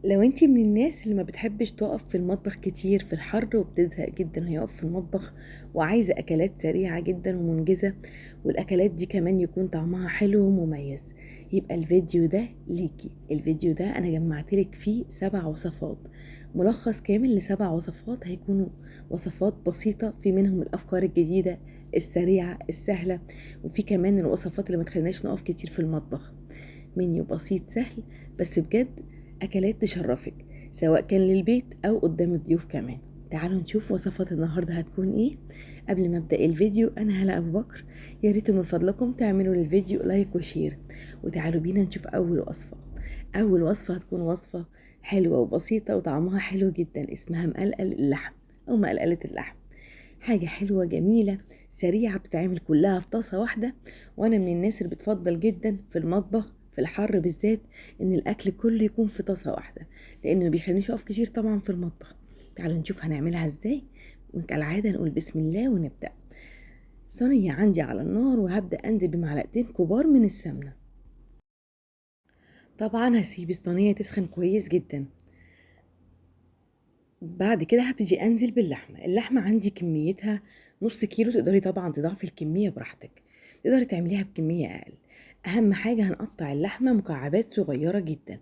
لو انتي من الناس اللي ما بتحبش تقف في المطبخ كتير في الحر وبتزهق جدا وهي واقفة في المطبخ وعايزة اكلات سريعة جدا ومنجزة، والاكلات دي كمان يكون طعمها حلو ومميز، يبقى الفيديو ده ليكي. الفيديو ده انا جمعتلك فيه 7 وصفات، ملخص كامل ل7 وصفات، هيكونوا وصفات بسيطة، في منهم الافكار الجديدة السريعة السهلة، وفي كمان الوصفات اللي ما تخليناش نقف كتير في المطبخ. منيو بسيط سهل بس بجد أكلات تشرفك، سواء كان للبيت أو قدام الضيوف كمان. تعالوا نشوف وصفات النهاردة هتكون إيه. قبل ما أبدأ الفيديو أنا هلا أبو بكر، يا ريت من فضلكم تعملوا للفيديو لايك وشير، وتعالوا بينا نشوف أول وصفة. أول وصفة هتكون وصفة حلوة وبسيطة وطعمها حلو جدا، اسمها مقلقل اللحم أو مقلقلة اللحم. حاجة حلوة جميلة سريعة بتتعمل كلها في طاسة واحدة، وأنا من الناس اللي بتفضل جدا في المطبخ في الحر بالذات إن الأكل كله يكون في طاسة واحدة، لأنه ما بيخلينيش أقف كتير طبعا في المطبخ. تعالوا نشوف هنعملها إزاي، وكالعادة نقول بسم الله ونبدأ. صينية عندي على النار وهبدأ أنزل بمعلقتين كبار من السمنة. طبعا هسيب الصينية تسخن كويس جدا. بعد كده هبتدي انزل باللحمه. اللحمه عندي كميتها نص كيلو، تقدري طبعا تضاعفي الكميه براحتك، تقدري تعمليها بكميه اقل. اهم حاجه هنقطع اللحمه مكعبات صغيره جدا،